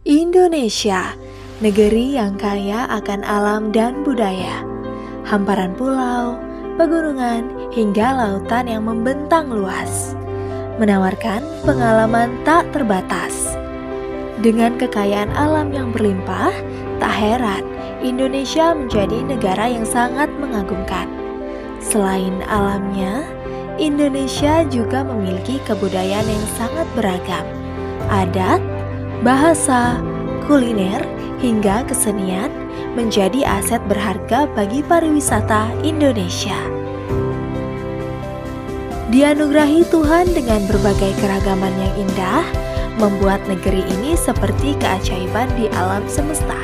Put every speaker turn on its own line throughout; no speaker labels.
Indonesia, negeri yang kaya akan alam dan budaya. Hamparan pulau, pegunungan, hingga lautan yang membentang luas, menawarkan pengalaman tak terbatas. Dengan kekayaan alam yang berlimpah, tak heran Indonesia menjadi negara yang sangat mengagumkan. Selain alamnya, Indonesia juga memiliki kebudayaan yang sangat beragam. Adat, bahasa, kuliner, hingga kesenian menjadi aset berharga bagi pariwisata Indonesia. Dianugerahi Tuhan dengan berbagai keragaman yang indah, membuat negeri ini seperti keajaiban di alam semesta.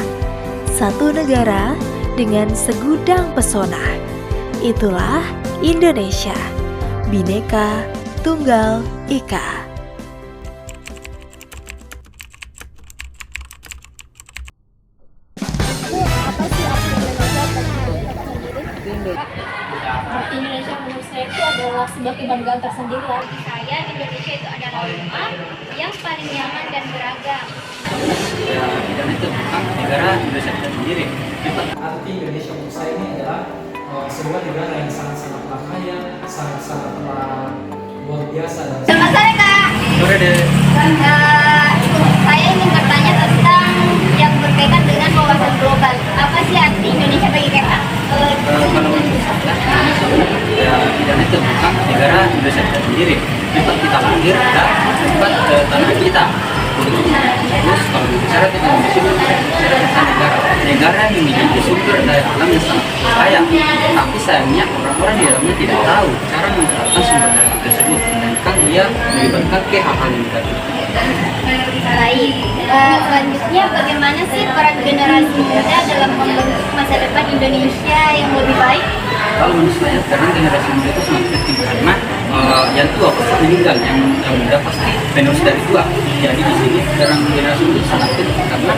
Satu negara dengan segudang pesona. Itulah Indonesia, Bhinneka Tunggal Ika.
Arti Indonesia menurut saya itu adalah sebuah kebanggaan tersendiri. Bagi saya, Indonesia itu adalah rumah yang paling nyaman dan beragam.
Ya, dan itu tentang negara Indonesia kita sendiri.
Arti Indonesia menurut saya ini adalah sebuah negara yang sangat-sangat kaya, sangat-sangat luar biasa.
Selamat sore, Kak.
Sore deh.
Saya ingin bertanya tentang yang berkaitan dengan wawasan global. Apa sih arti Indonesia bagi Kakak?
Kalau menurut saya, ya, dan itu tentang negara Indonesia kita sendiri. Tempat kita lahir dan tempat tanah kita. Terus kalau bicara tentang Indonesia, bicara tentang negara yang memiliki sumber daya alam yang sangat kaya, tapi sayangnya orang-orang di dalamnya tidak tahu cara menggunakan sumber daya alam tersebut, sedangkan dia melibatkan ke hal-hal yang negatif.
Baik, selanjutnya bagaimana sih peran generasi muda dalam membentuk masa depan Indonesia yang lebih baik?
Kalau menurut saya, karena generasi muda itu sangat penting karena yang tua pasti meninggal, yang muda pasti penerus dari tua. Jadi di sini sekarang generasi muda sangat penting karena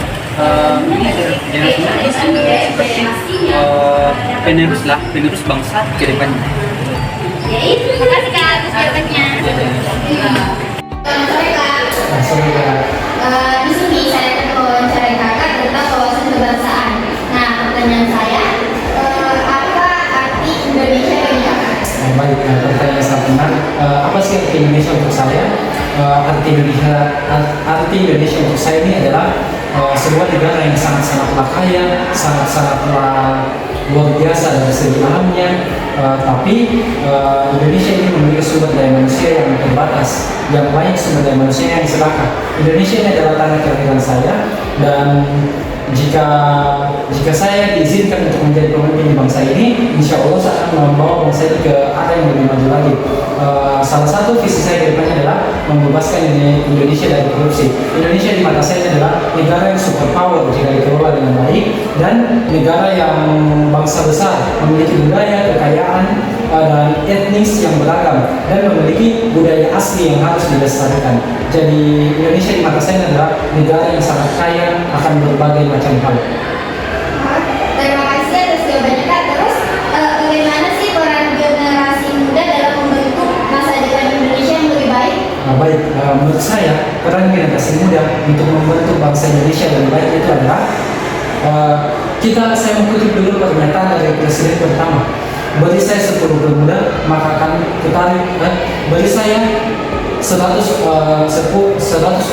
ini generasi muda ini seperti penerus bangsa ke depannya.
Terima kasih Kak atas jawabannya. Sore Kak. Di sini saya akan mewawancarai Kakak tentang wawasan kebangsaan. Nah, pertanyaan saya, apa arti Indonesia bagi Kakak?
Baik, pertanyaan sangat menarik. Apa sih arti Indonesia untuk saya? Arti Indonesia untuk saya ini adalah sebuah negara yang sangat-sangat kaya, sangat-sangat luar biasa dari segi alamnya. Tapi Indonesia ini memiliki sumber daya manusia yang terbatas, yang banyak sumber daya manusia yang serakah. Indonesia ini adalah tanah kelahiran saya, dan jika saya diizinkan untuk menjadi pemimpin di bangsa ini, insya Allah saya akan membawa bangsa ini ke arah yang lebih maju lagi. Salah satu visi saya ke depannya adalah membebaskan Indonesia dari korupsi. Indonesia di mata saya adalah negara yang super power jika dikelola dengan baik, dan negara yang bangsa besar, memiliki budaya, kekayaan, dan etnis yang beragam, dan memiliki budaya asli yang harus dilestarikan. Jadi Indonesia di mata saya adalah negara yang sangat kaya akan berbagai macam hal.
Terima kasih atas jawabannya Kak. Terus bagaimana sih peran generasi muda dalam membentuk masa depan Indonesia yang lebih baik?
Baik, menurut saya peran generasi muda untuk membentuk bangsa Indonesia yang lebih baik itu adalah saya mengutip dulu pernyataan dari Presiden pertama. Beri saya 10 pemuda, maka akan ketarik. Beri saya 100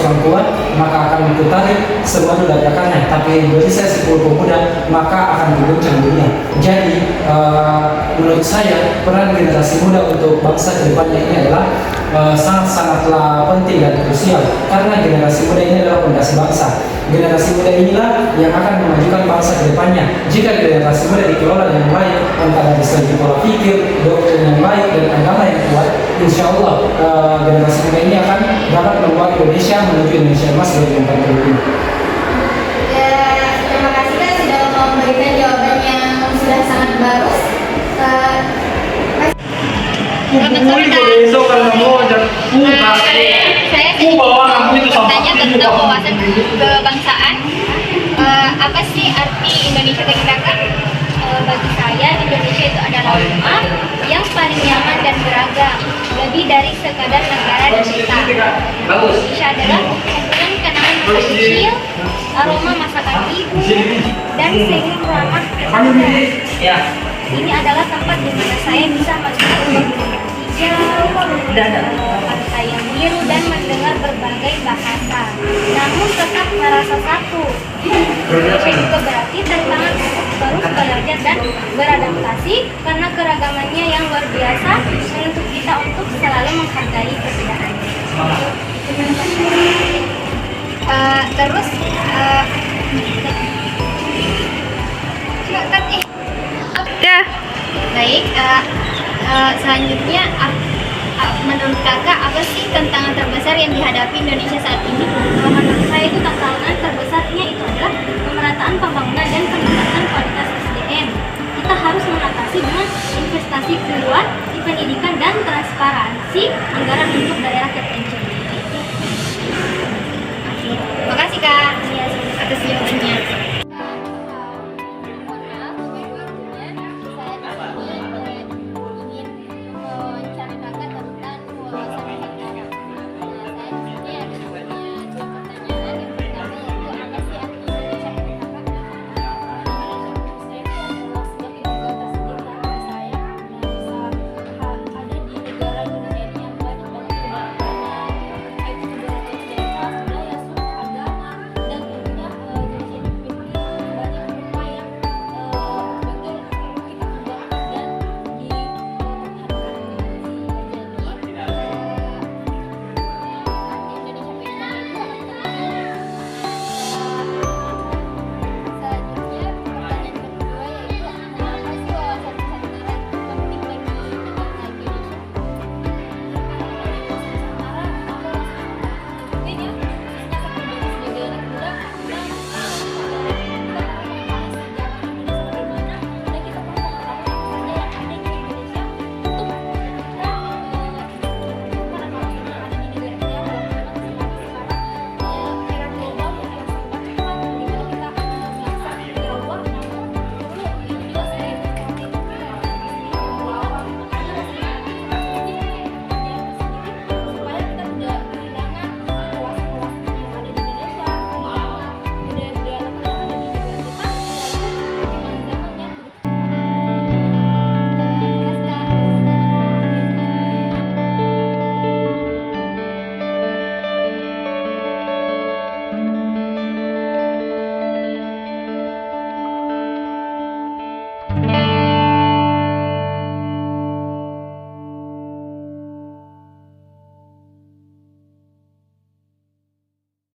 orang tua, maka akan kutarik semua dari akarnya. Tapi beri saya 10 pemuda, maka akan diguncang dunia. Jadi menurut saya peran generasi muda untuk bangsa kedepannya ini adalah sangat-sangatlah penting dan krusial, karena generasi muda ini adalah fondasi bangsa. Generasi muda inilah yang akan memajukan bangsa ke depannya. Jika generasi muda dikelola dengan baik, entah dari segi pola pikir, doktrin yang baik, dan agama yang kuat, insya Allah generasi muda ini akan dapat membawa Indonesia menuju Indonesia emas 2045.
Terima kasih Kak sudah memberikan jawaban yang sudah sangat bagus. Selamat sore Kak. Saya ingin bertanya tentang wawasan kebangsaan. Apa sih arti Indonesia bagi Kakak? Bagi saya, Indonesia itu adalah rumah yang paling nyaman dan beragam, lebih dari sekadar negara dan desa. Indonesia adalah kumpulan kenangan masa kecil, aroma masakan ibu, dan senyum ramah tetangga. Ini adalah tempat di mana saya bisa melihat gunung hijau, pantai yang biru, dan mendengar berbagai bahasa. Namun tetap merasa satu. Indonesia juga berarti tantangan untuk terus belajar dan beradaptasi karena keragamannya yang luar biasa menuntut kita untuk selalu menghargai perbedaan. Terus
Ya,
baik, selanjutnya menurut kakak apa sih tantangan terbesar yang dihadapi Indonesia saat ini? Menurut saya itu tantangan terbesarnya itu adalah pemerataan pembangunan dan peningkatan kualitas SDM. Kita harus mengatasi dengan investasi keluar di pendidikan dan transparansi anggaran untuk daerah terpencil. Terima kasih Kak.